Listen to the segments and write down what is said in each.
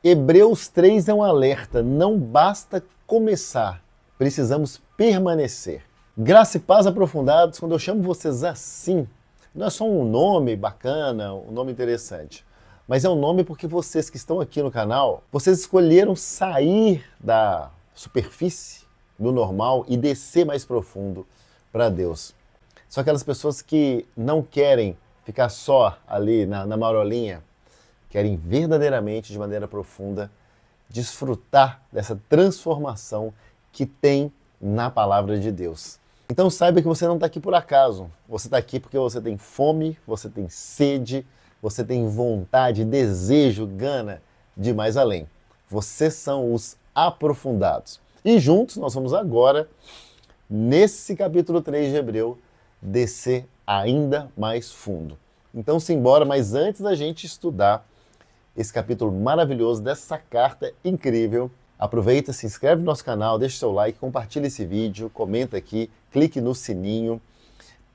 Hebreus 3 é um alerta, não basta começar, precisamos permanecer. Graça e paz aprofundados, quando eu chamo vocês assim, não é só um nome bacana, um nome interessante, mas é um nome porque vocês que estão aqui no canal, vocês escolheram sair da superfície, do normal e descer mais profundo para Deus. São aquelas pessoas que não querem ficar só ali na marolinha, querem verdadeiramente, de maneira profunda, desfrutar dessa transformação que tem na palavra de Deus. Então saiba que você não está aqui por acaso. Você está aqui porque você tem fome, você tem sede, você tem vontade, desejo, gana de ir mais além. Vocês são os aprofundados. E juntos nós vamos agora, nesse capítulo 3 de Hebreu, descer ainda mais fundo. Então simbora, mas antes da gente estudar esse capítulo maravilhoso dessa carta incrível, aproveita, se inscreve no nosso canal, deixa o seu like, compartilha esse vídeo, comenta aqui, clique no sininho.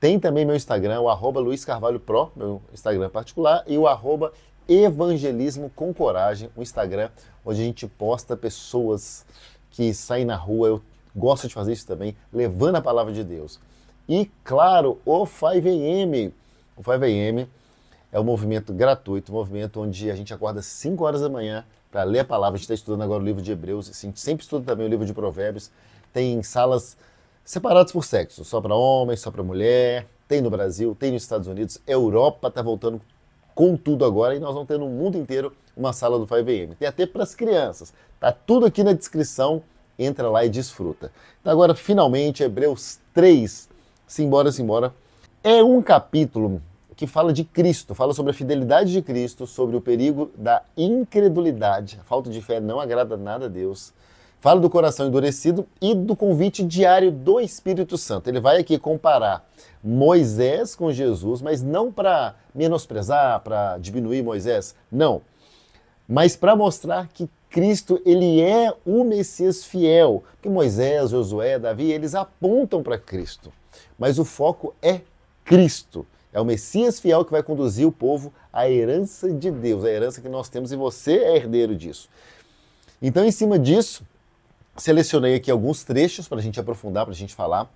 Tem também meu Instagram, o @LuizCarvalhoPro, meu Instagram particular, e o @Evangelismo com Coragem, o Instagram, onde a gente posta pessoas que saem na rua, eu gosto de fazer isso também, levando a palavra de Deus. E, claro, o 5am. O 5am é um movimento gratuito, um movimento onde a gente acorda às 5 horas da manhã para ler a palavra. A gente está estudando agora o livro de Hebreus, a gente sempre estuda também o livro de Provérbios. Tem salas separadas por sexo, só para homem, só para mulher. Tem no Brasil, tem nos Estados Unidos. Europa está voltando com tudo agora e nós vamos ter no mundo inteiro uma sala do 5am. Tem até para as crianças. Tá tudo aqui na descrição. Entra lá e desfruta. Então agora, finalmente, Hebreus 3, simbora. É um capítulo que fala de Cristo, fala sobre a fidelidade de Cristo, sobre o perigo da incredulidade. A falta de fé não agrada nada a Deus. Fala do coração endurecido e do convite diário do Espírito Santo. Ele vai aqui comparar Moisés com Jesus, mas não para menosprezar, para diminuir Moisés, não. Mas para mostrar que Cristo, ele é o Messias fiel. Porque Moisés, Josué, Davi, eles apontam para Cristo. Mas o foco é Cristo. É o Messias fiel que vai conduzir o povo à herança de Deus, a herança que nós temos, e você é herdeiro disso. Então, em cima disso, selecionei aqui alguns trechos para a gente aprofundar, para a gente falar.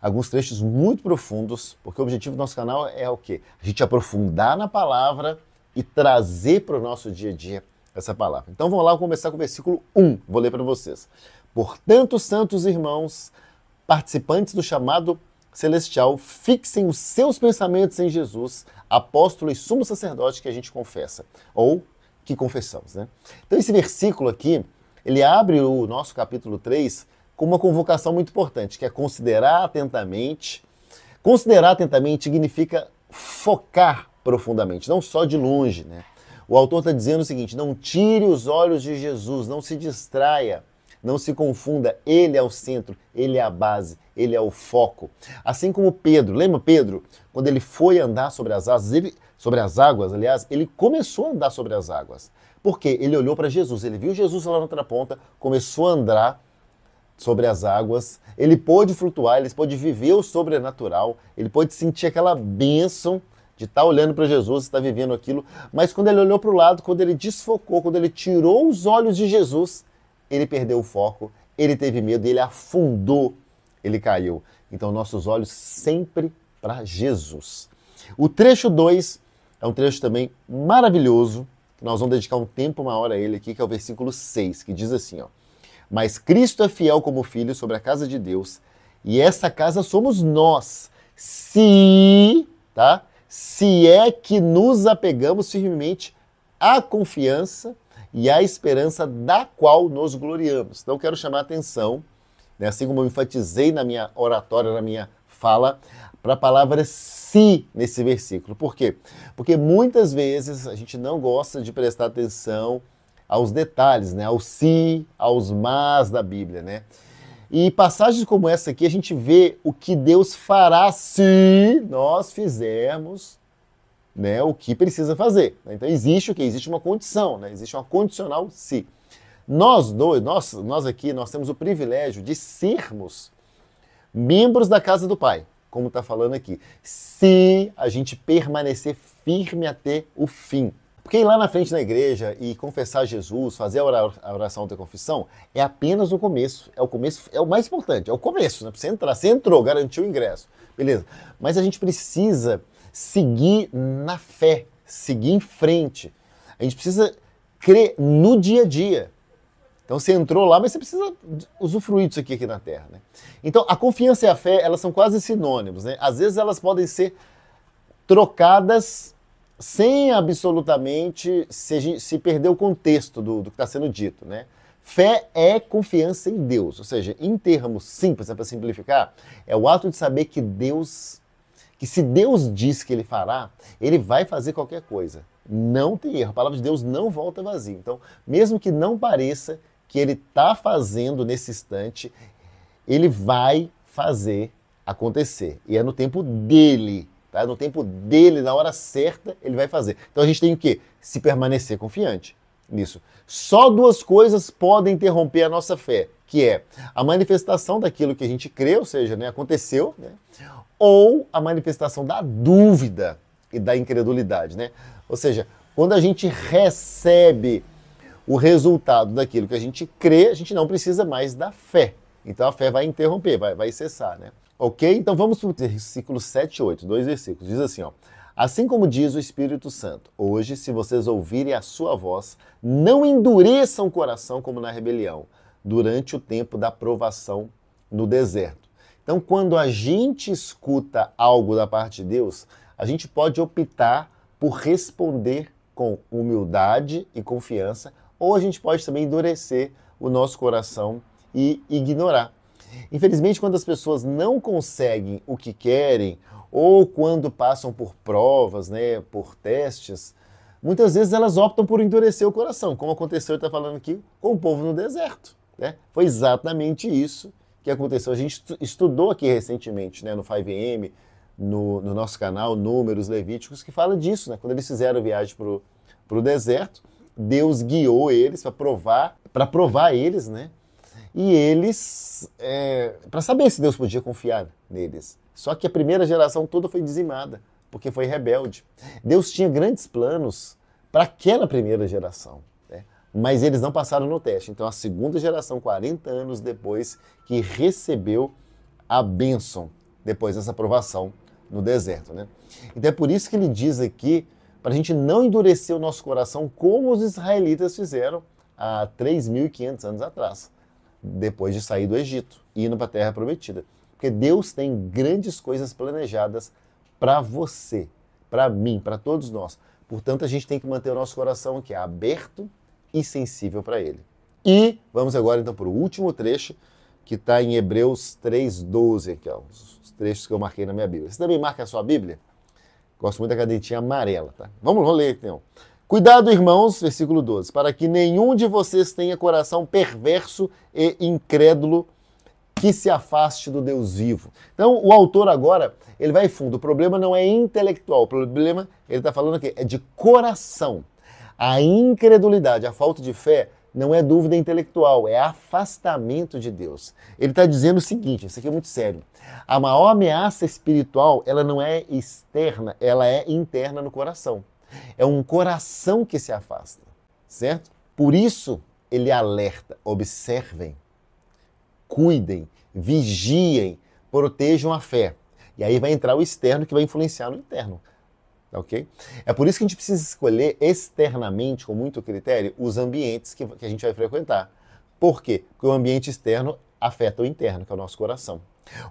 Alguns trechos muito profundos, porque o objetivo do nosso canal é o quê? A gente aprofundar na palavra e trazer para o nosso dia a dia essa palavra. Então vamos lá, vamos começar com o versículo 1. Vou ler para vocês. Portanto, santos irmãos, participantes do chamado celestial, fixem os seus pensamentos em Jesus, apóstolo e sumo sacerdote que a gente confessa, ou que confessamos, né? Então esse versículo aqui, ele abre o nosso capítulo 3 com uma convocação muito importante, que é considerar atentamente. Considerar atentamente significa focar profundamente, não só de longe, né? O autor está dizendo o seguinte: não tire os olhos de Jesus, não se distraia, não se confunda, ele é o centro, ele é a base, ele é o foco. Assim como Pedro, lembra Pedro? Quando ele foi andar sobre as águas, ele começou a andar sobre as águas. Por quê? Ele olhou para Jesus, ele viu Jesus lá na outra ponta, começou a andar sobre as águas, ele pôde flutuar, ele pôde viver o sobrenatural, ele pôde sentir aquela bênção de estar olhando para Jesus, estar vivendo aquilo, mas quando ele olhou para o lado, quando ele desfocou, quando ele tirou os olhos de Jesus, ele perdeu o foco, ele teve medo, ele afundou, ele caiu. Então nossos olhos sempre para Jesus. O trecho 2 é um trecho também maravilhoso, que nós vamos dedicar um tempo maior a ele aqui, que é o versículo 6, que diz assim, ó: mas Cristo é fiel como filho sobre a casa de Deus, e essa casa somos nós, se é que nos apegamos firmemente à confiança e à esperança da qual nos gloriamos. Então, quero chamar a atenção, né, assim como eu enfatizei na minha oratória, na minha fala, para a palavra se nesse versículo. Por quê? Porque muitas vezes a gente não gosta de prestar atenção aos detalhes, né, aos se, aos mas da Bíblia, né? E passagens como essa aqui, a gente vê o que Deus fará se nós fizermos, né, o que precisa fazer. Então existe o quê? Existe uma condição, né? Existe uma condicional se. Nós aqui, nós temos o privilégio de sermos membros da casa do Pai, como está falando aqui, se a gente permanecer firme até o fim. Porque ir lá na frente na igreja e confessar Jesus, fazer a oração da confissão, é apenas o começo. É o começo, é o mais importante, é o começo, né? Pra você entrar. Você entrou, garantiu o ingresso. Beleza. Mas a gente precisa seguir na fé, seguir em frente. A gente precisa crer no dia a dia. Então você entrou lá, mas você precisa usufruir disso aqui na Terra, né? Então a confiança e a fé, elas são quase sinônimos, né? Às vezes elas podem ser trocadas sem absolutamente se perder o contexto do que está sendo dito, né? Fé é confiança em Deus, ou seja, em termos simples, para simplificar, é o ato de saber que se Deus diz que Ele fará, Ele vai fazer qualquer coisa. Não tem erro, a palavra de Deus não volta vazia. Então, mesmo que não pareça que Ele está fazendo nesse instante, Ele vai fazer acontecer. E é no tempo dele, tá? No tempo dele, na hora certa, Ele vai fazer. Então a gente tem o quê? Se permanecer confiante nisso. Só duas coisas podem interromper a nossa fé, que é a manifestação daquilo que a gente crê, ou seja, né, aconteceu, né, ou a manifestação da dúvida e da incredulidade, né? Ou seja, quando a gente recebe o resultado daquilo que a gente crê, a gente não precisa mais da fé. Então a fé vai interromper, vai cessar, né? Ok? Então vamos para o versículo 7 e 8, 2 versículos. Diz assim, ó. Assim como diz o Espírito Santo, hoje, se vocês ouvirem a sua voz, não endureçam o coração como na rebelião, durante o tempo da provação no deserto. Então, quando a gente escuta algo da parte de Deus, a gente pode optar por responder com humildade e confiança, ou a gente pode também endurecer o nosso coração e ignorar. Infelizmente, quando as pessoas não conseguem o que querem, ou quando passam por provas, né, por testes, muitas vezes elas optam por endurecer o coração, como aconteceu, está falando aqui, com o povo no deserto. Né? Foi exatamente isso que aconteceu. A gente estudou aqui recentemente, né, no 5am, no nosso canal, Números Levíticos, que fala disso, né? Quando eles fizeram a viagem para o deserto, Deus guiou eles para provar eles, né? E eles, para saber se Deus podia confiar neles. Só que a primeira geração toda foi dizimada, porque foi rebelde. Deus tinha grandes planos para aquela primeira geração, né? Mas eles não passaram no teste. Então a segunda geração, 40 anos depois, que recebeu a bênção depois dessa aprovação no deserto, né? Então é por isso que ele diz aqui, para a gente não endurecer o nosso coração como os israelitas fizeram há 3.500 anos atrás, depois de sair do Egito e indo para a Terra Prometida. Porque Deus tem grandes coisas planejadas para você, para mim, para todos nós. Portanto, a gente tem que manter o nosso coração aqui aberto e sensível para Ele. E vamos agora então para o último trecho, que está em Hebreus 3:12, aqui, ó, os trechos que eu marquei na minha Bíblia. Você também marca a sua Bíblia? Gosto muito da canetinha amarela, tá? Vamos ler então. Cuidado, irmãos, versículo 12, para que nenhum de vocês tenha coração perverso e incrédulo que se afaste do Deus vivo. Então, o autor agora, ele vai fundo. O problema não é intelectual, o problema, ele está falando aqui, é de coração. A incredulidade, a falta de fé, não é dúvida intelectual, é afastamento de Deus. Ele está dizendo o seguinte, isso aqui é muito sério. A maior ameaça espiritual, ela não é externa, ela é interna no coração. É um coração que se afasta, certo? Por isso, ele alerta, observem, cuidem, vigiem, protejam a fé. E aí vai entrar o externo que vai influenciar no interno. Ok? É por isso que a gente precisa escolher externamente, com muito critério, os ambientes que a gente vai frequentar. Por quê? Porque o ambiente externo afeta o interno, que é o nosso coração.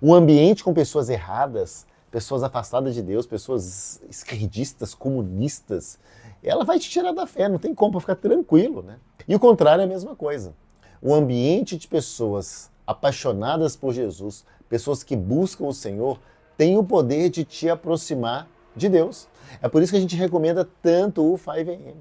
Um ambiente com pessoas erradas, pessoas afastadas de Deus, pessoas esquerdistas, comunistas, ela vai te tirar da fé, não tem como, para ficar tranquilo, né? E o contrário é a mesma coisa. Um ambiente de pessoas apaixonadas por Jesus, pessoas que buscam o Senhor, tem o poder de te aproximar de Deus. É por isso que a gente recomenda tanto o 5am.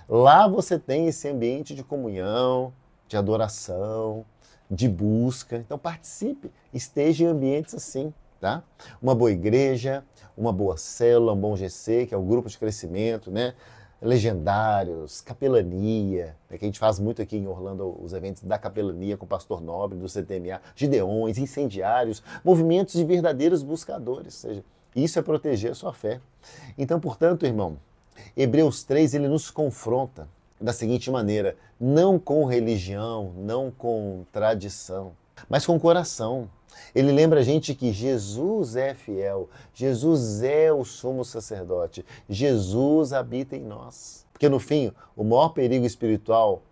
Lá você tem esse ambiente de comunhão, de adoração, de busca. Então participe, esteja em ambientes assim, tá? Uma boa igreja, uma boa célula, um bom GC, que é o grupo de crescimento, né? Legendários, capelania, que a gente faz muito aqui em Orlando, os eventos da capelania com o pastor Nobre, do CTMA, gideões, incendiários, movimentos de verdadeiros buscadores, ou seja, isso é proteger a sua fé. Então, portanto, irmão, Hebreus 3, ele nos confronta da seguinte maneira: não com religião, não com tradição, mas com coração. Ele lembra a gente que Jesus é fiel, Jesus é o sumo sacerdote, Jesus habita em nós. Porque no fim, o maior perigo espiritual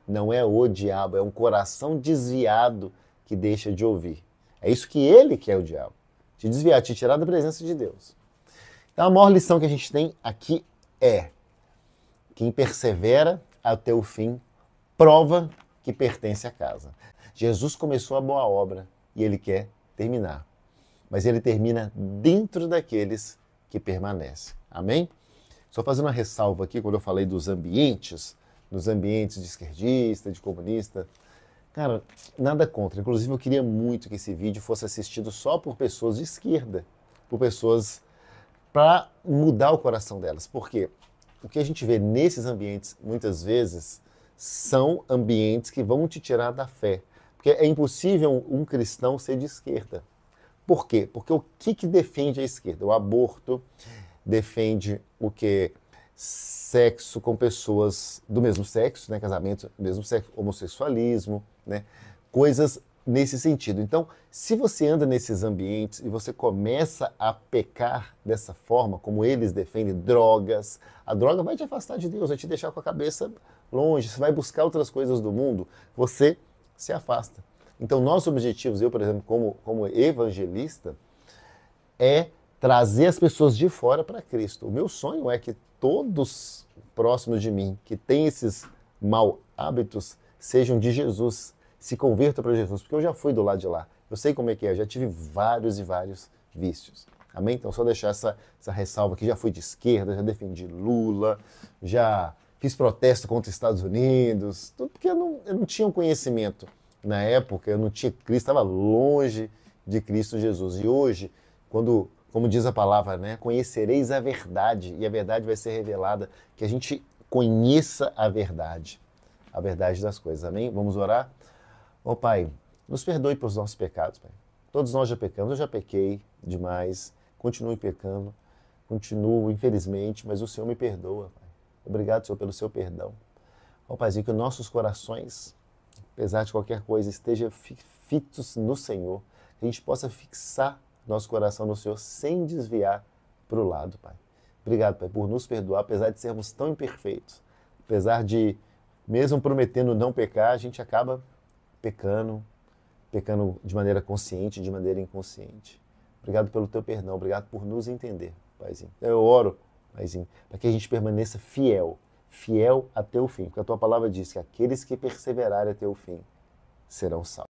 não é o diabo, é um coração desviado que deixa de ouvir. É isso que ele quer, o diabo: te desviar, te tirar da presença de Deus. Então a maior lição que a gente tem aqui é: quem persevera até o fim prova que pertence à casa. Jesus começou a boa obra e ele quer terminar. Mas ele termina dentro daqueles que permanecem. Amém? Só fazendo uma ressalva aqui, quando eu falei dos ambientes de esquerdista, de comunista. Cara, nada contra. Inclusive, eu queria muito que esse vídeo fosse assistido só por pessoas de esquerda, por pessoas para mudar o coração delas. Por quê? O que a gente vê nesses ambientes, muitas vezes, são ambientes que vão te tirar da fé. Porque é impossível um cristão ser de esquerda. Por quê? Porque o que defende a esquerda? O aborto, defende o quê? Sexo com pessoas do mesmo sexo, né? Casamento do mesmo sexo, homossexualismo, né? Coisas nesse sentido. Então, se você anda nesses ambientes e você começa a pecar dessa forma, como eles defendem, drogas, a droga vai te afastar de Deus, vai te deixar com a cabeça longe, você vai buscar outras coisas do mundo, você se afasta. Então, nossos objetivos, eu, por exemplo, como evangelista, é trazer as pessoas de fora para Cristo. O meu sonho é que todos próximos de mim que têm esses mau hábitos sejam de Jesus, se convertam para Jesus, porque eu já fui do lado de lá. Eu sei como é que é, eu já tive vários e vários vícios. Amém? Então, só deixar essa ressalva aqui. Já fui de esquerda, já defendi Lula, já fiz protesto contra os Estados Unidos, tudo porque eu não tinha um conhecimento. Na época, eu não tinha Cristo, estava longe de Cristo Jesus. E hoje, como diz a palavra, né, conhecereis a verdade, e a verdade vai ser revelada, que a gente conheça a verdade das coisas. Amém? Vamos orar? Ó Pai, nos perdoe pelos nossos pecados, Pai. Todos nós já pecamos, eu já pequei demais, continuo pecando, continuo, infelizmente, mas o Senhor me perdoa, Pai. Obrigado, Senhor, pelo seu perdão. Ó Paizinho, que nossos corações, apesar de qualquer coisa, estejam fitos no Senhor, que a gente possa fixar nosso coração no Senhor sem desviar para o lado, Pai. Obrigado, Pai, por nos perdoar, apesar de sermos tão imperfeitos, apesar de, mesmo prometendo não pecar, a gente acaba pecando de maneira consciente, de maneira inconsciente. Obrigado pelo teu perdão, obrigado por nos entender, Paizinho. Eu oro, Paizinho, para que a gente permaneça fiel até o fim, porque a tua palavra diz que aqueles que perseverarem até o fim serão salvos.